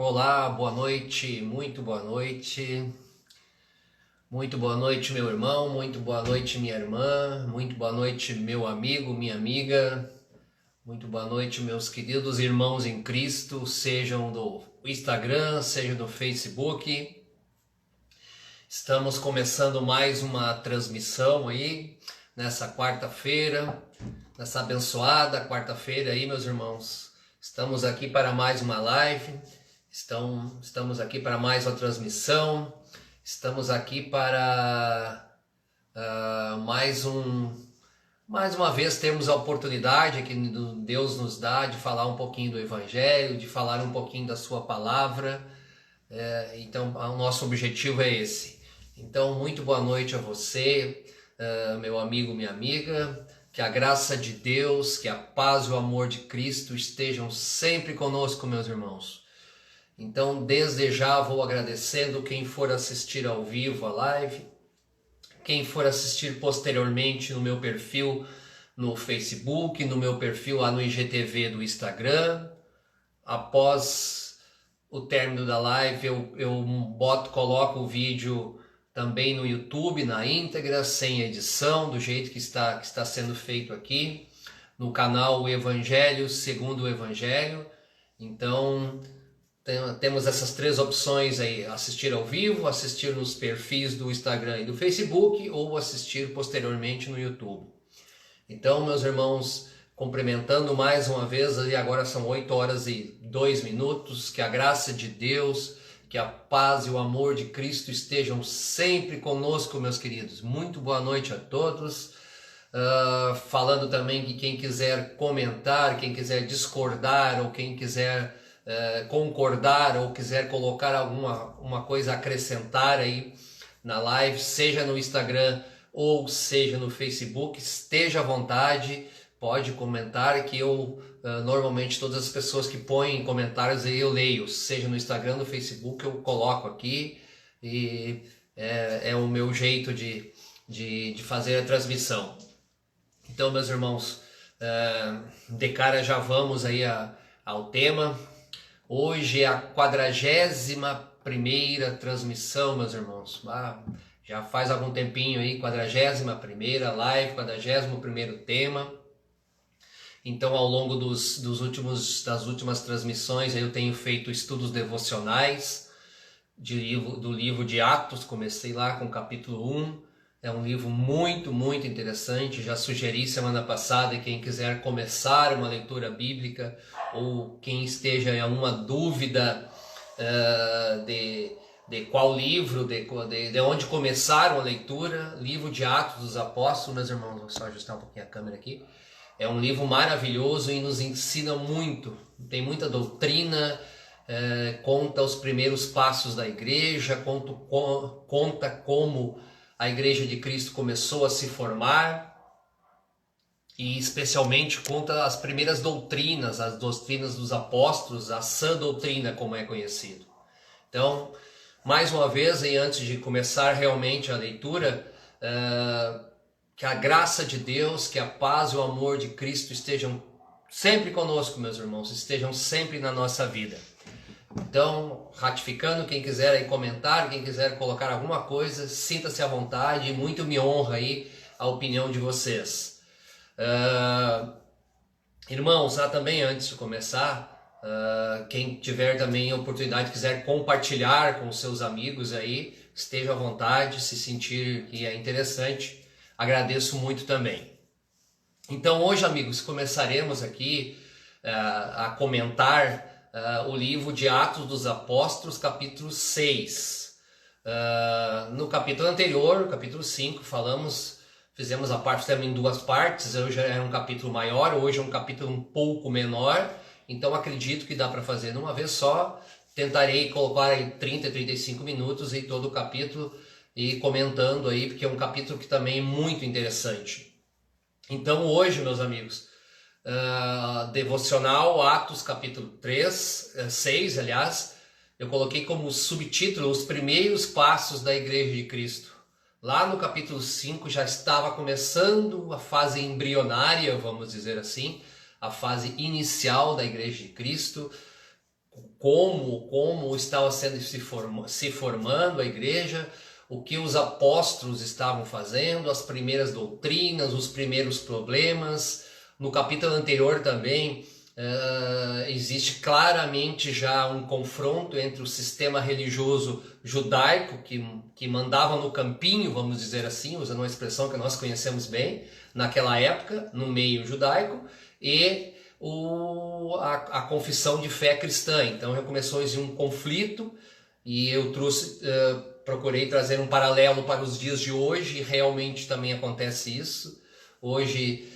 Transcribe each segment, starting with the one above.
Olá, boa noite, muito boa noite. Muito boa noite, meu irmão, muito boa noite, minha irmã, muito boa noite, meu amigo, minha amiga. Muito boa noite, meus queridos irmãos em Cristo, sejam do Instagram, sejam do Facebook. Estamos começando mais uma transmissão aí nessa quarta-feira, nessa abençoada quarta-feira aí, meus irmãos. Estamos aqui para mais uma live. Estamos aqui para mais uma transmissão, estamos aqui para mais uma vez temos a oportunidade que Deus nos dá de falar um pouquinho do Evangelho, de falar um pouquinho da sua palavra. Então o nosso objetivo é esse. Então muito boa noite a você, meu amigo, minha amiga. Que a graça de Deus, que a paz e o amor de Cristo estejam sempre conosco, meus irmãos. Então, desde já vou agradecendo quem for assistir ao vivo a live, quem for assistir posteriormente no meu perfil no Facebook, no meu perfil lá no IGTV do Instagram. Após o término da live, eu coloco o vídeo também no YouTube, na íntegra, sem edição, do jeito que está sendo feito aqui, no canal O Evangelho Segundo o Evangelho. Então, temos essas três opções aí: assistir ao vivo, assistir nos perfis do Instagram e do Facebook, ou assistir posteriormente no YouTube. Então, meus irmãos, cumprimentando mais uma vez, agora são 8h02, que a graça de Deus, que a paz e o amor de Cristo estejam sempre conosco, meus queridos. Muito boa noite a todos. Falando também que quem quiser comentar, quem quiser discordar, ou quem quiser concordar ou quiser colocar uma coisa a acrescentar aí na live, seja no Instagram ou seja no Facebook, esteja à vontade, pode comentar que eu normalmente todas as pessoas que põem comentários aí eu leio, seja no Instagram, no Facebook, eu coloco aqui e é o meu jeito de fazer a transmissão. Então, meus irmãos, de cara já vamos aí ao tema. Hoje é a 41ª transmissão, meus irmãos. Já faz algum tempinho aí, 41ª live, 41º tema. Então, ao longo das últimas transmissões, eu tenho feito estudos devocionais do livro de Atos. Comecei lá com o capítulo 1. É um livro muito, muito interessante. Já sugeri semana passada, quem quiser começar uma leitura bíblica ou quem esteja em alguma dúvida de qual livro, de onde começar uma leitura, livro de Atos dos Apóstolos, meus irmãos, vou só ajustar um pouquinho a câmera aqui. É um livro maravilhoso e nos ensina muito, tem muita doutrina, conta os primeiros passos da igreja, conta como a Igreja de Cristo começou a se formar e especialmente conta as primeiras doutrinas, as doutrinas dos apóstolos, a sã doutrina como é conhecido. Então, mais uma vez, e antes de começar realmente a leitura, que a graça de Deus, que a paz e o amor de Cristo estejam sempre conosco, meus irmãos, estejam sempre na nossa vida. Então, ratificando, quem quiser aí comentar, quem quiser colocar alguma coisa, sinta-se à vontade, muito me honra aí a opinião de vocês. Irmãos, também antes de começar, quem tiver também a oportunidade, quiser compartilhar com seus amigos aí, esteja à vontade, se sentir que é interessante, agradeço muito também. Então hoje, amigos, começaremos aqui a comentar o livro de Atos dos Apóstolos, capítulo 6. No capítulo anterior, capítulo 5, fizemos a parte também em duas partes. Hoje era um capítulo maior, hoje é um capítulo um pouco menor, então acredito que dá para fazer de uma vez só. Tentarei colocar aí 35 minutos em todo o capítulo e comentando aí, porque é um capítulo que também é muito interessante. Então hoje, meus amigos, devocional Atos capítulo 6, aliás, eu coloquei como subtítulo os primeiros passos da Igreja de Cristo. Lá no capítulo 5 já estava começando a fase embrionária, vamos dizer assim, a fase inicial da Igreja de Cristo, como estava se formando a igreja, o que os apóstolos estavam fazendo, as primeiras doutrinas, os primeiros problemas. No capítulo anterior também existe claramente já um confronto entre o sistema religioso judaico, que mandava no campinho, vamos dizer assim, usando uma expressão que nós conhecemos bem, naquela época, no meio judaico, e a confissão de fé cristã. Então já começou a existir um conflito, e eu procurei trazer um paralelo para os dias de hoje, e realmente também acontece isso. Hoje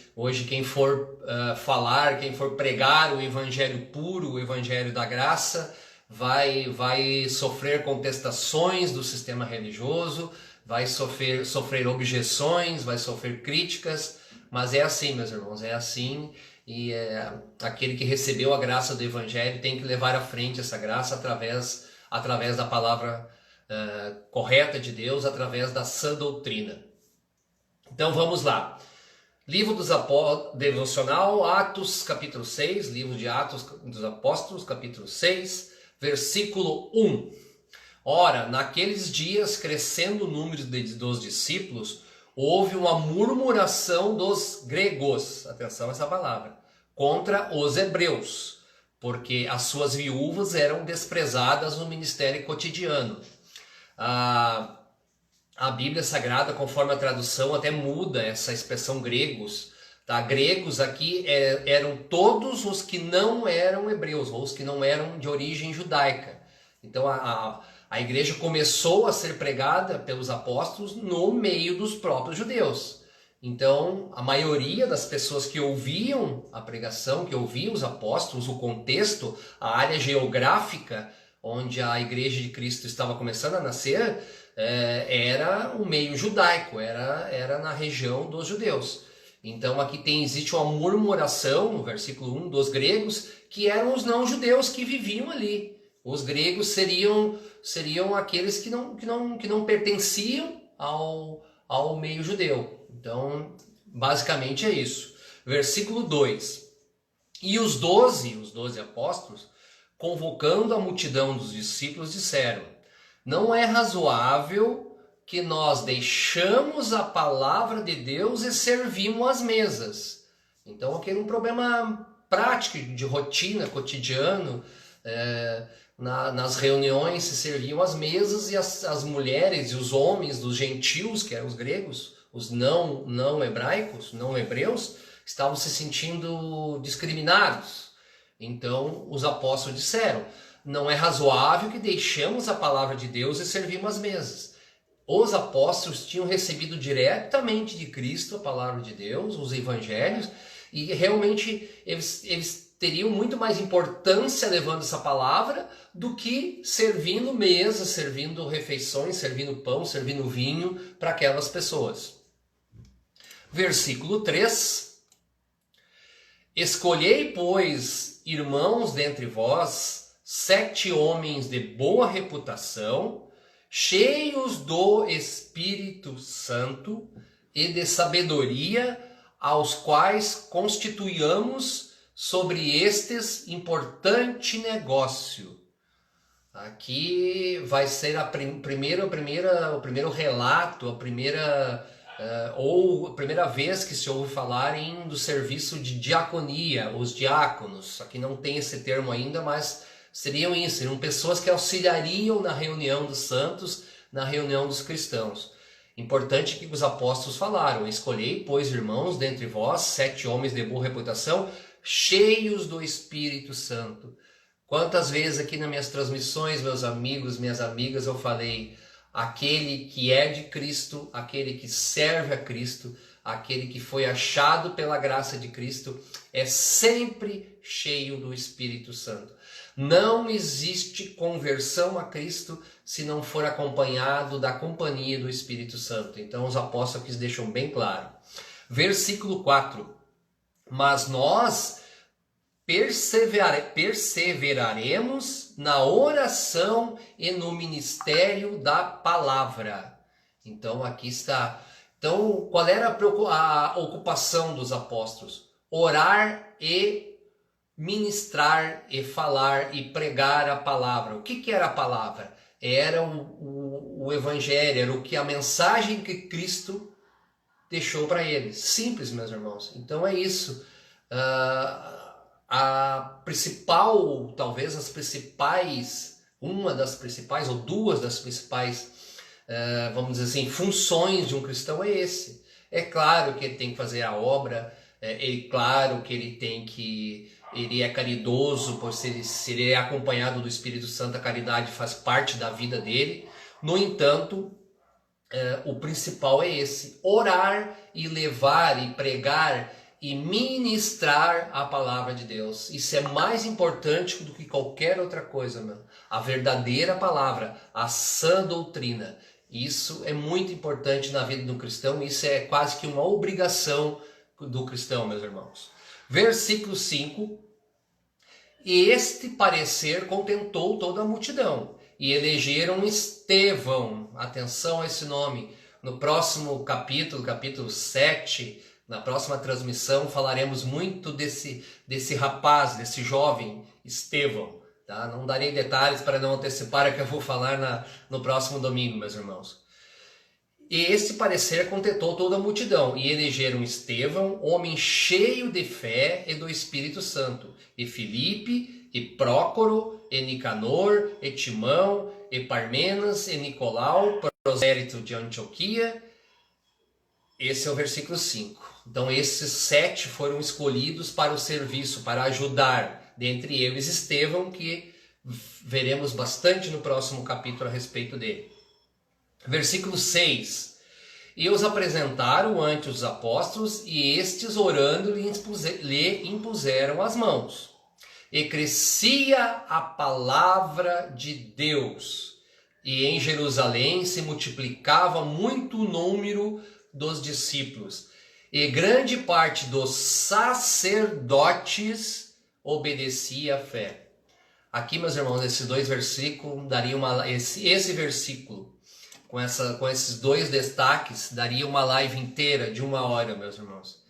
quem for falar, quem for pregar o evangelho puro, o evangelho da graça, vai sofrer contestações do sistema religioso, vai sofrer objeções, vai sofrer críticas, mas é assim, meus irmãos, é assim. E aquele que recebeu a graça do evangelho tem que levar à frente essa graça através da palavra correta de Deus, através da sã doutrina. Então vamos lá. Livro dos Apóstolos, devocional, Atos, capítulo 6, livro de Atos dos Apóstolos, capítulo 6, versículo 1. Ora, naqueles dias, crescendo o número dos discípulos, houve uma murmuração dos gregos, atenção a essa palavra, contra os hebreus, porque as suas viúvas eram desprezadas no ministério cotidiano. A Bíblia Sagrada, conforme a tradução, até muda essa expressão gregos. Tá? Gregos aqui eram todos os que não eram hebreus, ou os que não eram de origem judaica. Então a igreja começou a ser pregada pelos apóstolos no meio dos próprios judeus. Então a maioria das pessoas que ouviam a pregação, que ouviam os apóstolos, o contexto, a área geográfica onde a igreja de Cristo estava começando a nascer, era o meio judaico, era na região dos judeus. Então aqui existe uma murmuração, no versículo 1, dos gregos, que eram os não-judeus que viviam ali. Os gregos seriam aqueles que não pertenciam ao meio judeu. Então, basicamente é isso. Versículo 2. E os 12 apóstolos, convocando a multidão dos discípulos, disseram: não é razoável que nós deixamos a palavra de Deus e servimos as mesas. Então aqui é um problema prático, de rotina, cotidiano. Nas reuniões se serviam as mesas, e as mulheres e os homens dos gentios, que eram os gregos, os não hebraicos, não hebreus, estavam se sentindo discriminados. Então os apóstolos disseram: não é razoável que deixemos a palavra de Deus e servimos as mesas. Os apóstolos tinham recebido diretamente de Cristo a palavra de Deus, os evangelhos, e realmente eles teriam muito mais importância levando essa palavra do que servindo mesas, servindo refeições, servindo pão, servindo vinho para aquelas pessoas. Versículo 3. Escolhei, pois, irmãos dentre vós, 7 homens de boa reputação, cheios do Espírito Santo e de sabedoria, aos quais constituamos sobre estes importante negócio. Aqui vai ser o primeiro relato, a primeira vez que se ouve falar do serviço de diaconia, os diáconos. Aqui não tem esse termo ainda, mas seriam pessoas que auxiliariam na reunião dos santos, na reunião dos cristãos. Importante que os apóstolos falaram: escolhei, pois, irmãos, dentre vós, 7 homens de boa reputação, cheios do Espírito Santo. Quantas vezes aqui nas minhas transmissões, meus amigos, minhas amigas, eu falei: aquele que é de Cristo, aquele que serve a Cristo, aquele que foi achado pela graça de Cristo, é sempre cheio do Espírito Santo. Não existe conversão a Cristo se não for acompanhado da companhia do Espírito Santo. Então os apóstolos aqui deixam bem claro. Versículo 4. Mas nós perseveraremos na oração e no ministério da palavra. Então aqui está. Então qual era a ocupação dos apóstolos? Orar e ministrar e falar e pregar a palavra. O que era a palavra? Era o evangelho, era o que a mensagem que Cristo deixou para eles. Simples, meus irmãos. Então é isso. A principal, talvez as principais, uma das principais ou duas das principais, vamos dizer assim, funções de um cristão é esse. É claro que ele tem que fazer a obra, claro que ele é caridoso, por se ele é acompanhado do Espírito Santo, a caridade faz parte da vida dele. No entanto, o principal é esse: orar e levar e pregar e ministrar a palavra de Deus. Isso é mais importante do que qualquer outra coisa, meu. A verdadeira palavra, a sã doutrina. Isso é muito importante na vida do cristão. Isso é quase que uma obrigação do cristão, meus irmãos. Versículo 5. E este parecer contentou toda a multidão, e elegeram Estevão. Atenção a esse nome. No próximo capítulo, capítulo 7, na próxima transmissão, falaremos muito desse rapaz, desse jovem Estevão. Tá? Não darei detalhes para não antecipar o que eu vou falar no próximo domingo, meus irmãos. E este parecer contentou toda a multidão, e elegeram Estevão, homem cheio de fé e do Espírito Santo, e Filipe, e Prócoro, e Nicanor, e Timão, e Parmenas, e Nicolau, prosélito de Antioquia. Esse é o versículo 5. Então esses 7 foram escolhidos para o serviço, para ajudar, dentre eles Estevão, que veremos bastante no próximo capítulo a respeito dele. Versículo 6. E os apresentaram ante os apóstolos, e estes, orando, lhe impuseram as mãos. E crescia a palavra de Deus, e em Jerusalém se multiplicava muito o número dos discípulos, e grande parte dos sacerdotes obedecia à fé. Aqui, meus irmãos, esses dois versículos daria esse versículo com esses dois destaques daria uma live inteira de 1 hora, meus irmãos.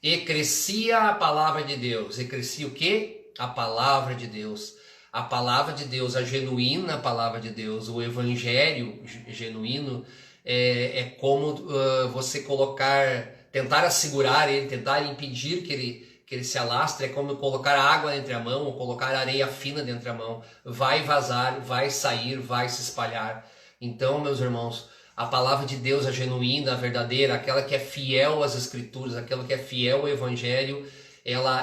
E crescia a palavra de Deus. E crescia o quê? A palavra de Deus. A palavra de Deus, a genuína palavra de Deus, o evangelho genuíno, é como você tentar assegurar ele, tentar impedir que ele se alastre, é como colocar água entre a mão ou colocar areia fina dentro da mão. Vai vazar, vai sair, vai se espalhar. Então, meus irmãos, a palavra de Deus, a genuína, a verdadeira, aquela que é fiel às Escrituras, aquela que é fiel ao Evangelho, ela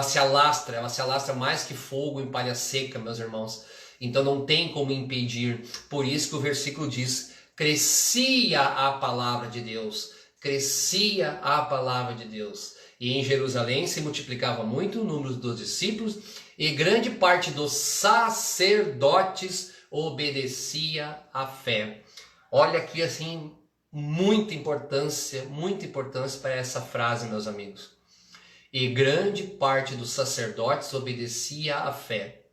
se alastra mais que fogo em palha seca, meus irmãos. Então não tem como impedir. Por isso que o versículo diz: crescia a palavra de Deus, crescia a palavra de Deus. E em Jerusalém se multiplicava muito o número dos discípulos, e grande parte dos sacerdotes obedecia à fé. Olha aqui assim, muita importância para essa frase, meus amigos. E grande parte dos sacerdotes obedecia à fé.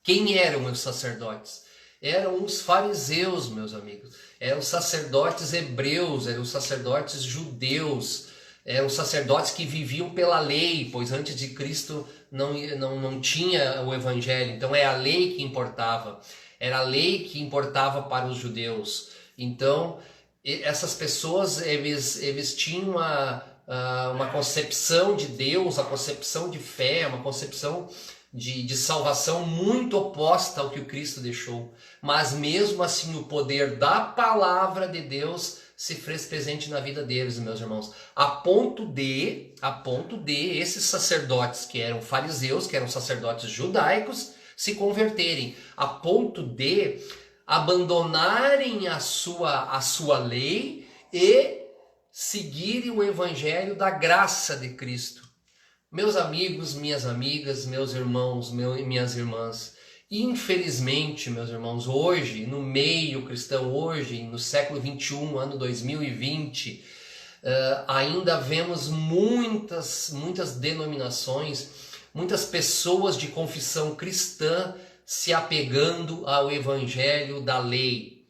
Quem eram os sacerdotes? Eram os fariseus, meus amigos. Eram os sacerdotes hebreus, eram os sacerdotes judeus, eram os sacerdotes que viviam pela lei, pois antes de Cristo não tinha o evangelho. Então é a lei que importava. Era a lei que importava para os judeus. Então, essas pessoas, eles tinham uma concepção de Deus, uma concepção de fé, uma concepção de salvação muito oposta ao que o Cristo deixou. Mas mesmo assim, o poder da palavra de Deus se fez presente na vida deles, meus irmãos. A ponto de esses sacerdotes que eram fariseus, que eram sacerdotes judaicos, se converterem, a ponto de abandonarem a sua lei e seguirem o evangelho da graça de Cristo. Meus amigos, minhas amigas, meus irmãos, minhas irmãs, infelizmente, meus irmãos, hoje, no meio cristão, hoje, no século 21, ano 2020, ainda vemos muitas denominações, muitas pessoas de confissão cristã se apegando ao evangelho da lei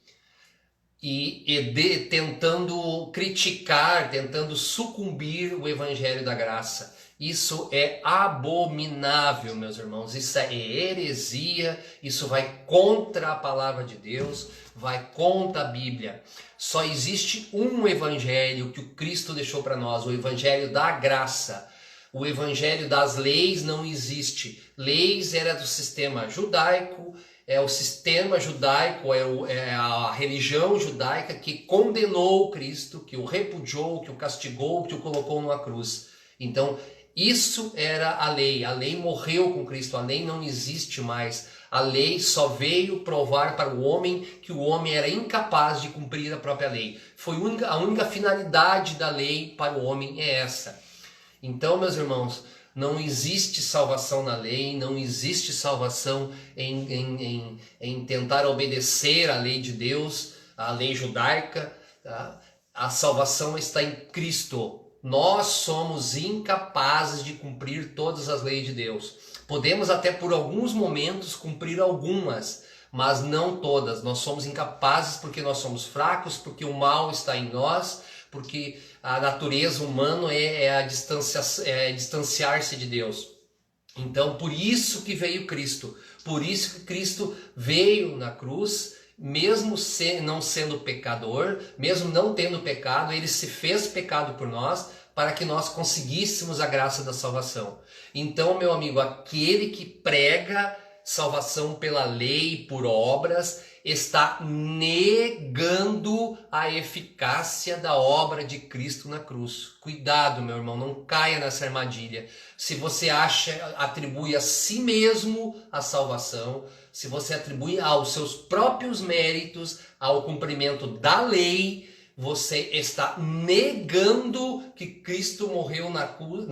e tentando criticar, tentando sucumbir o evangelho da graça. Isso é abominável, meus irmãos. Isso é heresia. Isso vai contra a palavra de Deus, vai contra a Bíblia. Só existe um evangelho que o Cristo deixou para nós, o evangelho da graça. O evangelho das leis não existe. Leis era do sistema judaico, é o sistema judaico, é a religião judaica que condenou o Cristo, que o repudiou, que o castigou, que o colocou numa cruz. Então, isso era a lei morreu com Cristo, a lei não existe mais. A lei só veio provar para o homem que o homem era incapaz de cumprir a própria lei. A única finalidade da lei para o homem é essa. Então, meus irmãos, não existe salvação na lei, não existe salvação em tentar obedecer à lei de Deus, à lei judaica. Tá? A salvação está em Cristo. Nós somos incapazes de cumprir todas as leis de Deus. Podemos até por alguns momentos cumprir algumas, mas não todas. Nós somos incapazes porque nós somos fracos, porque o mal está em nós, porque a natureza humana é distanciar-se de Deus. Então, por isso que veio Cristo. Por isso que Cristo veio na cruz, mesmo não sendo pecador, mesmo não tendo pecado, ele se fez pecado por nós, para que nós conseguíssemos a graça da salvação. Então, meu amigo, aquele que prega salvação pela lei, por obras, está negando a eficácia da obra de Cristo na cruz. Cuidado, meu irmão, não caia nessa armadilha. Se você atribui a si mesmo a salvação, se você atribui aos seus próprios méritos, ao cumprimento da lei, você está negando que Cristo morreu na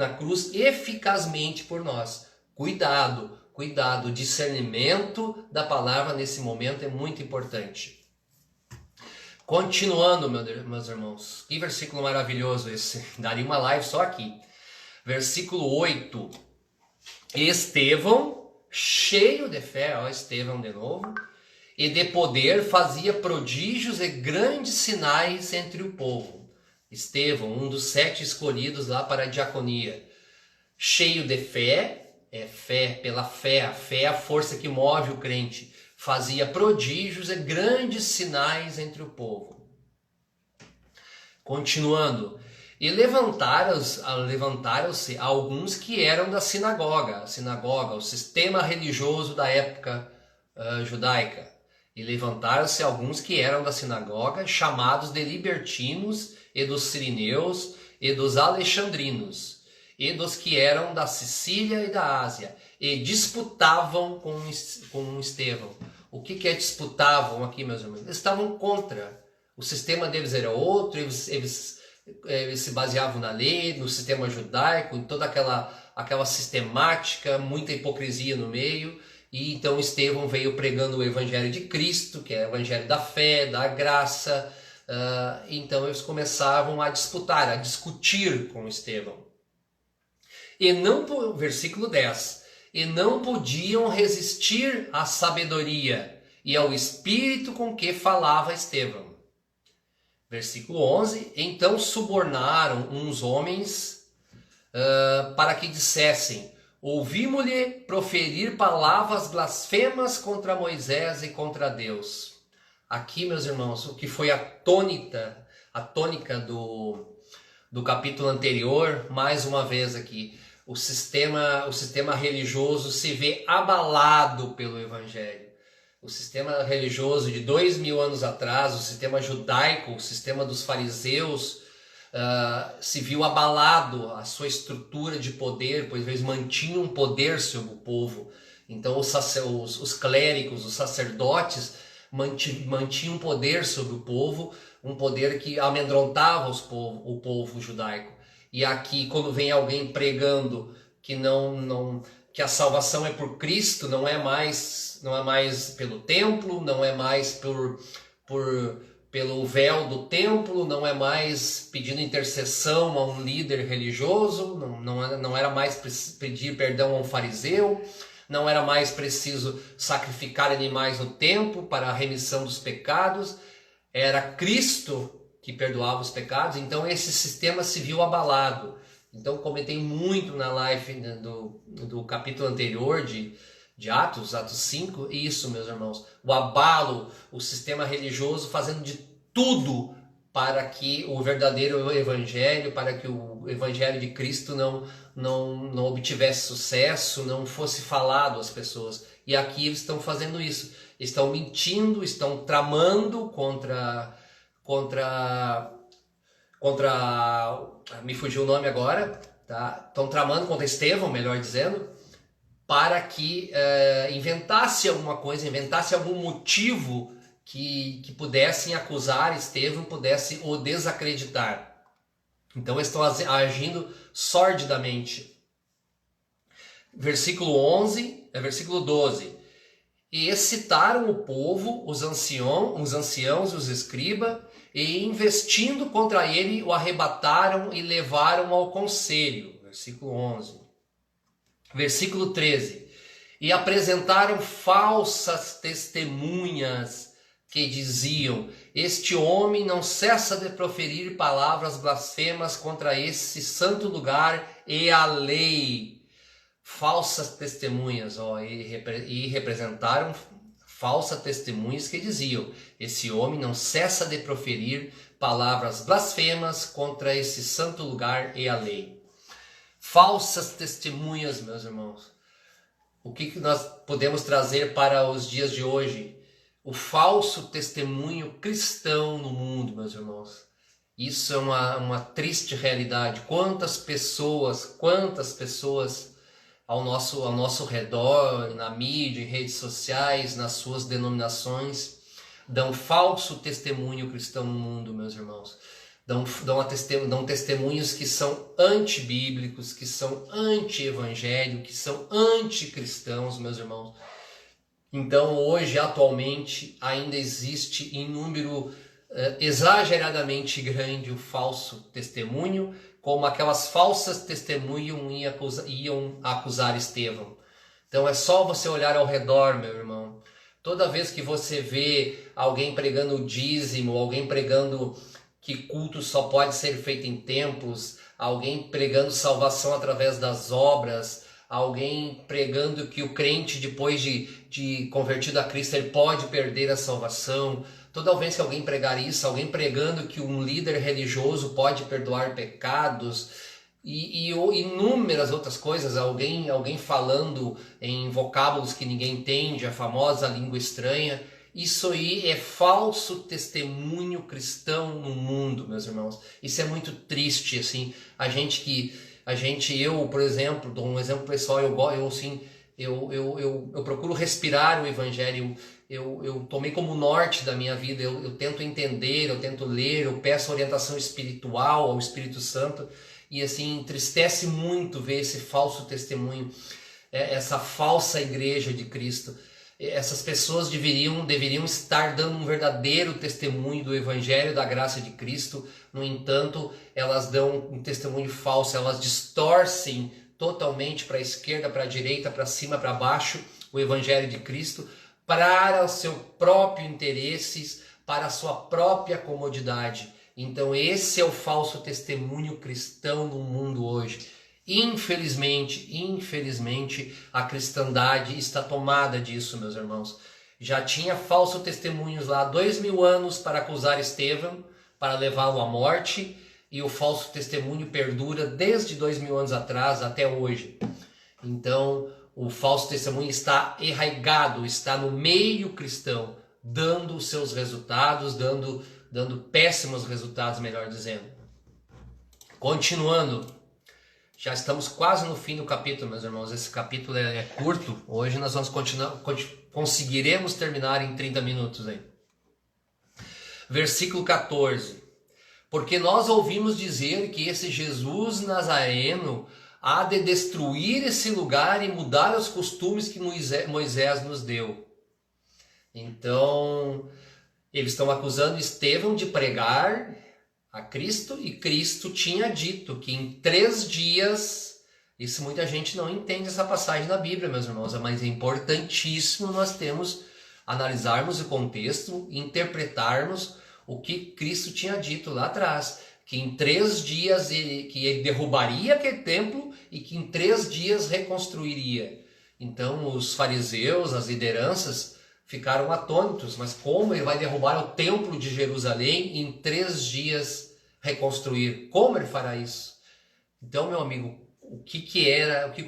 cruz eficazmente por nós. Cuidado, cuidado. O discernimento da palavra nesse momento é muito importante. Continuando, meus irmãos. Que versículo maravilhoso esse. Daria uma live só aqui. Versículo 8. Estevão, cheio de fé, ó, Estevão de novo, e de poder, fazia prodígios e grandes sinais entre o povo. Estevão, um dos 7 escolhidos lá para a diaconia. Cheio de fé, pela fé. A fé é a força que move o crente. Fazia prodígios e grandes sinais entre o povo. Continuando. E levantaram-se alguns que eram da sinagoga. A sinagoga, o sistema religioso da época judaica. E levantaram-se alguns que eram da sinagoga, chamados de libertinos, e dos sirineus, e dos alexandrinos, e dos que eram da Sicília e da Ásia, e disputavam com Estevão. O que é disputavam aqui, meus irmãos? Eles estavam contra. O sistema deles era outro, eles se baseavam na lei, no sistema judaico, em toda aquela sistemática, muita hipocrisia no meio. E então Estevão veio pregando o evangelho de Cristo, que é o evangelho da fé, da graça. Então eles começavam a disputar, a discutir com Estevão. Versículo 10. E não podiam resistir à sabedoria e ao espírito com que falava Estevão. Versículo 11. Então subornaram uns homens para que dissessem: ouvimos-lhe proferir palavras blasfemas contra Moisés e contra Deus. Aqui, meus irmãos, o que foi a tônica do capítulo anterior, mais uma vez aqui, o sistema religioso se vê abalado pelo evangelho. O sistema religioso de 2000 anos atrás, o sistema judaico, o sistema dos fariseus, se viu abalado, a sua estrutura de poder, pois eles mantinham poder sobre o povo. Então os clérigos, os sacerdotes mantinham poder sobre o povo, um poder que amedrontava o povo judaico. E aqui, quando vem alguém pregando que a salvação é por Cristo, não é mais pelo templo, não é mais pelo véu do templo, não é mais pedindo intercessão a um líder religioso, não era mais pedir perdão a um fariseu, não era mais preciso sacrificar animais no templo para a remissão dos pecados, era Cristo que perdoava os pecados. Então esse sistema se viu abalado. Então comentei muito na live do capítulo anterior de Atos 5, isso, meus irmãos, o abalo, o sistema religioso fazendo de tudo para que o verdadeiro evangelho, para que o evangelho de Cristo não obtivesse sucesso, não fosse falado às pessoas. E aqui eles estão fazendo isso, estão mentindo, estão tramando contra me fugiu o nome agora, tá? Estão tramando contra Estevão, melhor dizendo, para que inventasse alguma coisa, inventasse algum motivo que pudessem acusar Estevão, pudessem o desacreditar. Então eles estão agindo sordidamente. Versículo 12. E excitaram o povo, os anciãos e os escribas, e investindo contra ele, o arrebataram e levaram ao conselho. Versículo 11. Versículo 13. E apresentaram falsas testemunhas que diziam: este homem não cessa de proferir palavras blasfemas contra esse santo lugar e a lei. Falsas testemunhas, e representaram falsas testemunhas que diziam: esse homem não cessa de proferir palavras blasfemas contra esse santo lugar e a lei. Falsas testemunhas, meus irmãos. O que nós podemos trazer para os dias de hoje? O falso testemunho cristão no mundo, meus irmãos. Isso é uma triste realidade. Quantas pessoas ao nosso redor, na mídia, em redes sociais, nas suas denominações, dão falso testemunho cristão no mundo, meus irmãos. Dão testemunhos que são antibíblicos, que são anti-evangelho, que são anticristãos, meus irmãos. Então, hoje, atualmente, ainda existe em número exageradamente grande o falso testemunho, como aquelas falsas testemunhas iam acusar Estevão. Então, é só você olhar ao redor, meu irmão. Toda vez que você vê alguém pregando o dízimo, alguém pregando que culto só pode ser feito em templos, alguém pregando salvação através das obras, alguém pregando que o crente, depois de convertido a Cristo, ele pode perder a salvação. Toda vez que alguém pregar isso, alguém pregando que um líder religioso pode perdoar pecados e inúmeras outras coisas, alguém falando em vocábulos que ninguém entende, a famosa língua estranha. Isso aí é falso testemunho cristão no mundo, meus irmãos. Isso é muito triste, assim. Eu, por exemplo, dou um exemplo pessoal, eu procuro respirar o evangelho, eu tomei como norte da minha vida, eu tento entender, eu tento ler, eu peço orientação espiritual ao Espírito Santo, e assim, entristece muito ver esse falso testemunho, essa falsa igreja de Cristo. Essas pessoas deveriam estar dando um verdadeiro testemunho do Evangelho, da graça de Cristo. No entanto, elas dão um testemunho falso, elas distorcem totalmente para a esquerda, para a direita, para cima, para baixo o Evangelho de Cristo, para o seu próprio interesse, para a sua própria comodidade. Então esse é o falso testemunho cristão no mundo hoje. Infelizmente, a cristandade está tomada disso, meus irmãos. Já tinha falsos testemunhos lá há 2000 anos para acusar Estevão, para levá-lo à morte, e o falso testemunho perdura desde 2000 anos atrás até hoje. Então, o falso testemunho está arraigado, está no meio cristão, dando os seus resultados, dando péssimos resultados, melhor dizendo. Continuando. Já estamos quase no fim do capítulo, meus irmãos. Esse capítulo é curto. Hoje nós vamos conseguiremos terminar em 30 minutos aí. Versículo 14. Porque nós ouvimos dizer que esse Jesus Nazareno há de destruir esse lugar e mudar os costumes que Moisés nos deu. Então, eles estão acusando Estevão de pregar a Cristo, e Cristo tinha dito que em 3 dias, isso muita gente não entende essa passagem da Bíblia, meus irmãos, mas é importantíssimo nós analisarmos o contexto, interpretarmos o que Cristo tinha dito lá atrás, que em 3 dias ele derrubaria aquele templo e que em 3 dias reconstruiria. Então os fariseus, as lideranças, ficaram atônitos, mas como ele vai derrubar o templo de Jerusalém e em 3 dias reconstruir? Como ele fará isso? Então, meu amigo, o que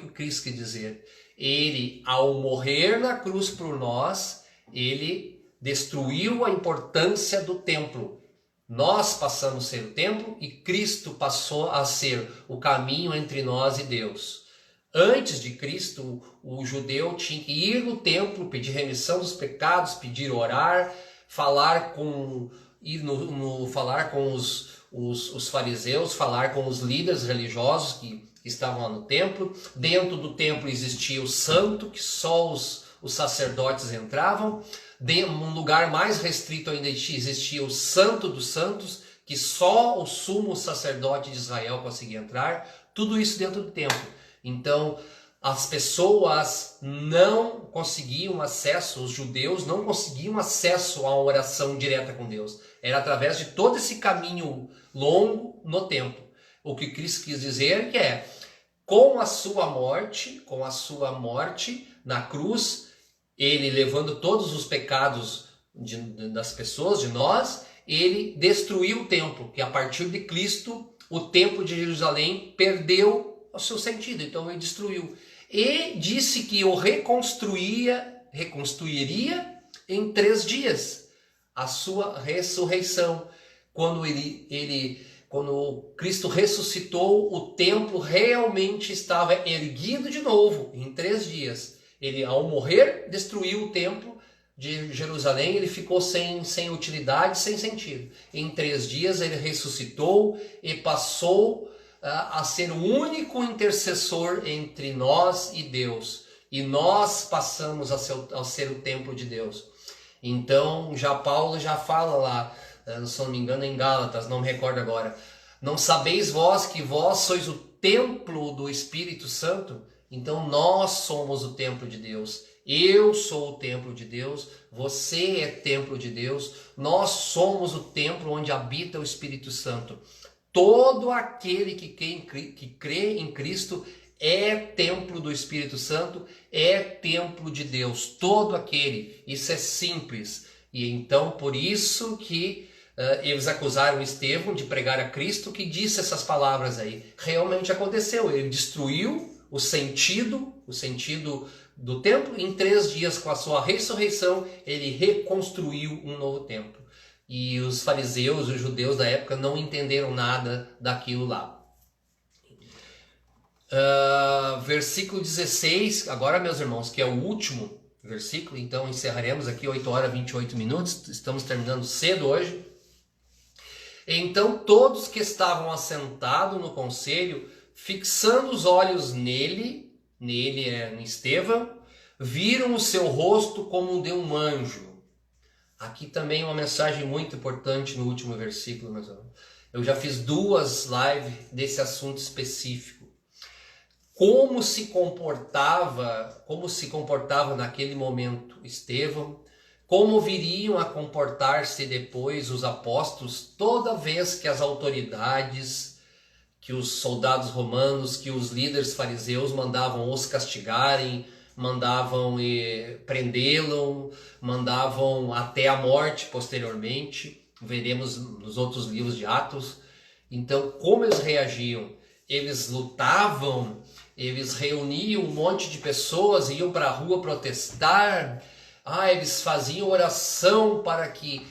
o Cristo quer dizer? Ele, ao morrer na cruz por nós, ele destruiu a importância do templo. Nós passamos a ser o templo e Cristo passou a ser o caminho entre nós e Deus. Antes de Cristo, o judeu tinha que ir no templo, pedir remissão dos pecados, pedir orar, falar com os fariseus, falar com os líderes religiosos que estavam lá no templo. Dentro do templo existia o santo, que só os sacerdotes entravam. Num lugar mais restrito ainda existia o Santo dos Santos, que só o sumo sacerdote de Israel conseguia entrar. Tudo isso dentro do templo. Então, as pessoas não conseguiam acesso, os judeus não conseguiam acesso a uma oração direta com Deus. Era através de todo esse caminho longo no templo. O que Cristo quis dizer que é, com a sua morte na cruz, ele levando todos os pecados das pessoas, de nós, ele destruiu o templo, que a partir de Cristo, o templo de Jerusalém perdeu o seu sentido, então ele destruiu. E disse que o reconstruiria em 3 dias, a sua ressurreição. Quando Cristo ressuscitou, o templo realmente estava erguido de novo em 3 dias. Ele, ao morrer, destruiu o templo de Jerusalém, ele ficou sem utilidade, sem sentido. Em 3 dias ele ressuscitou e passou a ser o único intercessor entre nós e Deus. E nós passamos a ser o templo de Deus. Então, Paulo já fala lá, se não me engano em Gálatas, não me recordo agora. Não sabeis vós que vós sois o templo do Espírito Santo? Então nós somos o templo de Deus. Eu sou o templo de Deus, você é templo de Deus, nós somos o templo onde habita o Espírito Santo. Todo aquele que crê em Cristo é templo do Espírito Santo, é templo de Deus. Todo aquele, isso é simples. E então por isso que eles acusaram Estevão de pregar a Cristo, que disse essas palavras aí. Realmente aconteceu, ele destruiu o sentido do templo. Em 3 dias, com a sua ressurreição, ele reconstruiu um novo templo. E os fariseus, os judeus da época, não entenderam nada daquilo lá. Versículo 16, agora, meus irmãos, que é o último versículo, então encerraremos aqui 8 horas e 28 minutos, estamos terminando cedo hoje. Então todos que estavam assentados no conselho, fixando os olhos nele em Estevão, viram o seu rosto como o de um anjo. Aqui também uma mensagem muito importante no último versículo, meus irmãos. Eu já fiz 2 lives desse assunto específico. Como se comportava naquele momento Estevão, como viriam a comportar-se depois os apóstolos toda vez que as autoridades, que os soldados romanos, que os líderes fariseus mandavam os castigarem, mandavam prendê-lo, mandavam até a morte posteriormente. Veremos nos outros livros de Atos. Então, como eles reagiam? Eles lutavam, eles reuniam um monte de pessoas, iam para a rua protestar. Eles faziam oração para que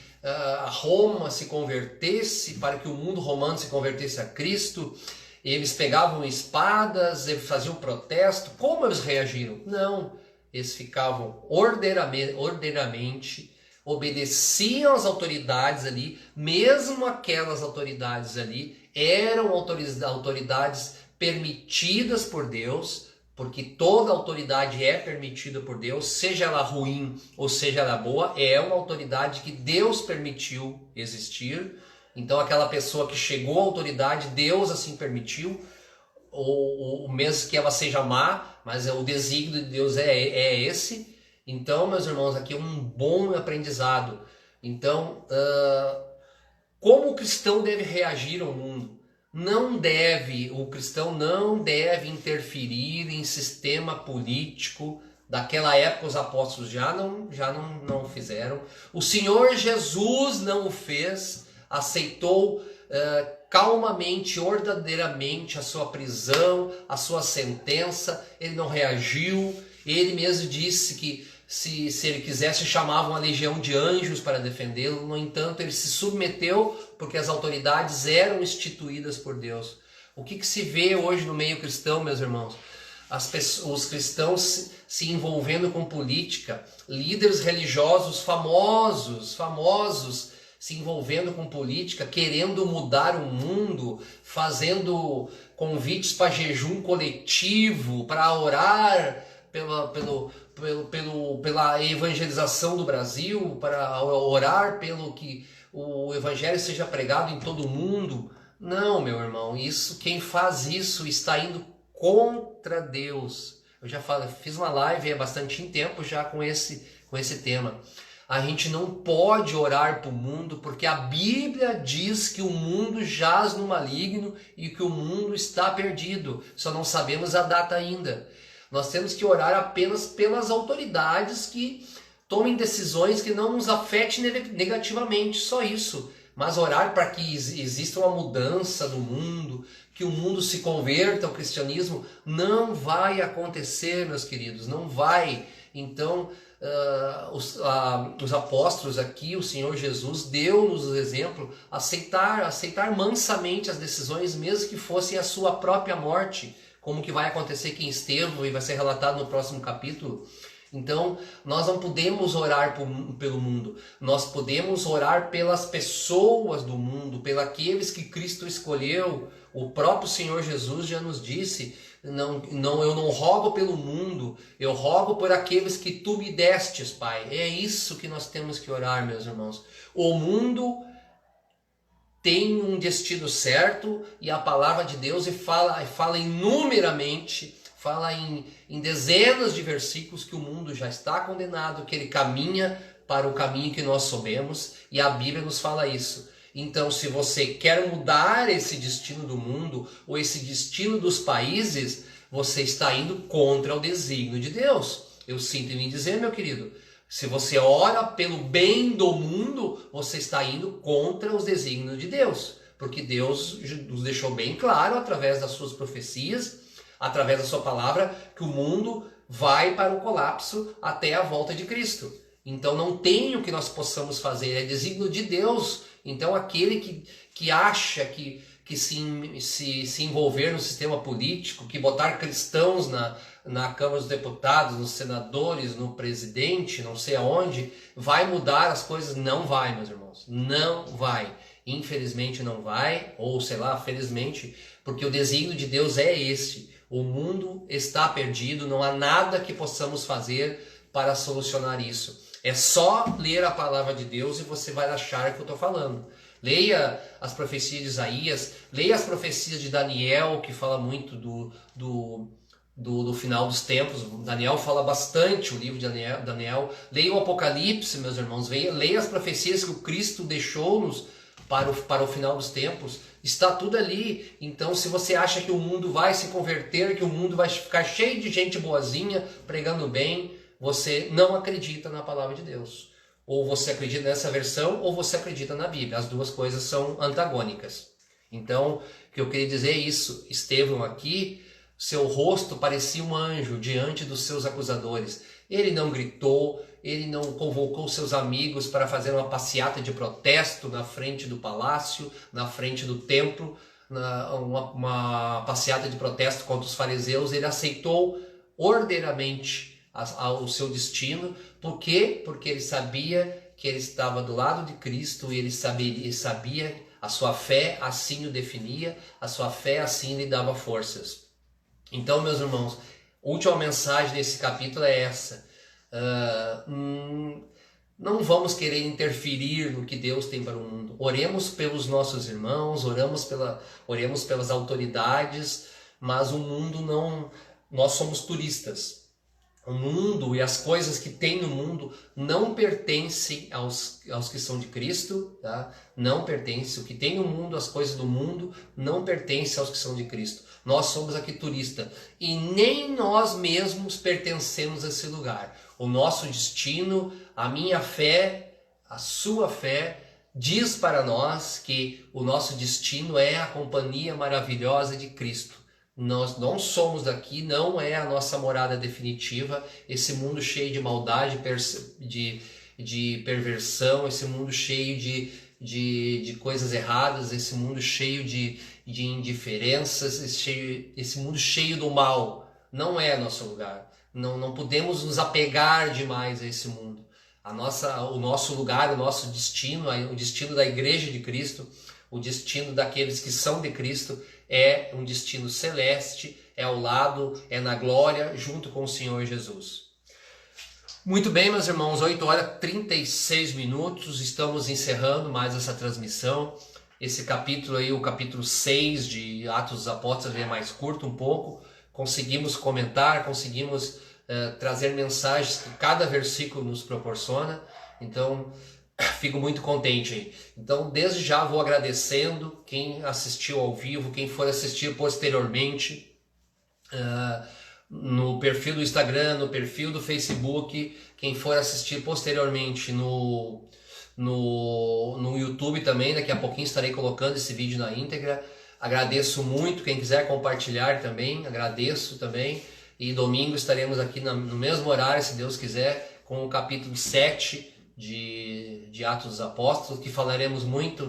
Roma se convertesse, para que o mundo romano se convertesse a Cristo. Eles pegavam espadas, eles faziam protesto. Como eles reagiram? Não, eles ficavam ordeiramente, obedeciam às autoridades ali, mesmo aquelas autoridades ali eram autoridades permitidas por Deus, porque toda autoridade é permitida por Deus, seja ela ruim ou seja ela boa, é uma autoridade que Deus permitiu existir. Então aquela pessoa que chegou à autoridade, Deus assim permitiu, ou mesmo que ela seja má, mas o desígnio de Deus é esse. Então, meus irmãos, aqui é um bom aprendizado. Então, Como o cristão deve reagir ao mundo? O cristão não deve interferir em sistema político. Daquela época os apóstolos já não fizeram. O Senhor Jesus não o fez, aceitou calmamente, ordeiramente a sua prisão, a sua sentença. Ele não reagiu. Ele mesmo disse que se ele quisesse chamava uma legião de anjos para defendê-lo. No entanto, ele se submeteu porque as autoridades eram instituídas por Deus. O que se vê hoje no meio cristão, meus irmãos? Os cristãos se envolvendo com política, líderes religiosos famosos se envolvendo com política, querendo mudar o mundo, fazendo convites para jejum coletivo, para orar pela evangelização do Brasil, para orar pelo que o evangelho seja pregado em todo o mundo. Não, meu irmão, quem faz isso está indo contra Deus. Eu já fiz uma live há bastante tempo já com esse tema. A gente não pode orar para o mundo porque a Bíblia diz que o mundo jaz no maligno e que o mundo está perdido. Só não sabemos a data ainda. Nós temos que orar apenas pelas autoridades que tomem decisões que não nos afetem negativamente, só isso. Mas orar para que exista uma mudança no mundo, que o mundo se converta ao cristianismo, não vai acontecer, meus queridos, não vai. Então, os apóstolos aqui, o Senhor Jesus deu-nos o exemplo, aceitar mansamente as decisões, mesmo que fossem a sua própria morte, como que vai acontecer aqui em Estevão e vai ser relatado no próximo capítulo. Então, nós não podemos orar pelo mundo, nós podemos orar pelas pessoas do mundo, pelos aqueles que Cristo escolheu. O próprio Senhor Jesus já nos disse, eu não rogo pelo mundo, eu rogo por aqueles que tu me destes, Pai. É isso que nós temos que orar, meus irmãos. O mundo tem um destino certo e a palavra de Deus fala inumeramente, fala em dezenas de versículos que o mundo já está condenado, que ele caminha para o caminho que nós soubemos, e a Bíblia nos fala isso. Então, se você quer mudar esse destino do mundo, ou esse destino dos países, você está indo contra o desígnio de Deus. Eu sinto em me dizer, meu querido, se você ora pelo bem do mundo, você está indo contra os desígnios de Deus. Porque Deus nos deixou bem claro, através das suas profecias, através da sua palavra, que o mundo vai para o colapso até a volta de Cristo. Então não tem o que nós possamos fazer, é desígnio de Deus. Então aquele que acha que se envolver no sistema político, que botar cristãos na Câmara dos Deputados, nos senadores, no presidente, não sei aonde, vai mudar as coisas? Não vai, meus irmãos, não vai. Infelizmente não vai, ou sei lá, felizmente, porque o desígnio de Deus é esse. O mundo está perdido, não há nada que possamos fazer para solucionar isso. É só ler a palavra de Deus e você vai achar que eu estou falando. Leia as profecias de Isaías, leia as profecias de Daniel, que fala muito do final dos tempos. Daniel fala bastante, o livro de Daniel. Leia o Apocalipse, meus irmãos, leia as profecias que o Cristo deixou-nos para o final dos tempos. Está tudo ali. Então, se você acha que o mundo vai se converter, que o mundo vai ficar cheio de gente boazinha, pregando bem, você não acredita na palavra de Deus. Ou você acredita nessa versão, ou você acredita na Bíblia. As duas coisas são antagônicas. Então, o que eu queria dizer é isso. Estevão aqui, seu rosto parecia um anjo diante dos seus acusadores. Ele não gritou, ele não convocou seus amigos para fazer uma passeata de protesto na frente do palácio, na frente do templo, uma passeata de protesto contra os fariseus. Ele aceitou ordeiramente o seu destino. Por quê? Porque ele sabia que ele estava do lado de Cristo e ele sabia, a sua fé assim o definia, a sua fé assim lhe dava forças. Então, meus irmãos, a última mensagem desse capítulo é essa. Não vamos querer interferir no que Deus tem para o mundo. Oremos pelos nossos irmãos, oremos pelas autoridades, mas o mundo não... Nós somos turistas. O mundo e as coisas que tem no mundo não pertencem aos que são de Cristo, tá? Não pertence. O que tem no mundo, as coisas do mundo, não pertence aos que são de Cristo. Nós somos aqui turista e nem nós mesmos pertencemos a esse lugar. O nosso destino, a minha fé, a sua fé, diz para nós que o nosso destino é a companhia maravilhosa de Cristo. Nós não somos daqui, não é a nossa morada definitiva. Esse mundo cheio de maldade, de perversão, esse mundo cheio de coisas erradas, esse mundo cheio de indiferenças, esse mundo cheio do mal, não é nosso lugar. Não podemos nos apegar demais a esse mundo. O nosso lugar, o nosso destino, o destino da Igreja de Cristo, o destino daqueles que são de Cristo é um destino celeste, é ao lado, é na glória, junto com o Senhor Jesus. Muito bem, meus irmãos, 8 horas e 36 minutos, estamos encerrando mais essa transmissão. Esse capítulo aí, o capítulo 6 de Atos dos Apóstolos, é mais curto um pouco. Conseguimos comentar, conseguimos trazer mensagens que cada versículo nos proporciona. Então, fico muito contente aí. Então, desde já vou agradecendo quem assistiu ao vivo, quem for assistir posteriormente, no perfil do Instagram, no perfil do Facebook, quem for assistir posteriormente no YouTube também, daqui a pouquinho estarei colocando esse vídeo na íntegra. Agradeço muito, quem quiser compartilhar também, agradeço também. E domingo estaremos aqui no mesmo horário, se Deus quiser, com o capítulo 7 de Atos dos Apóstolos, que falaremos muito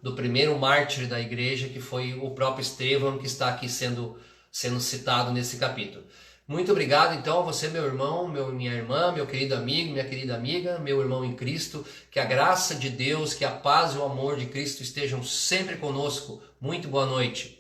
do primeiro mártir da igreja, que foi o próprio Estevão, que está aqui sendo citado nesse capítulo. Muito obrigado então a você, meu irmão, minha irmã, meu querido amigo, minha querida amiga, meu irmão em Cristo. Que a graça de Deus, que a paz e o amor de Cristo estejam sempre conosco. Muito boa noite.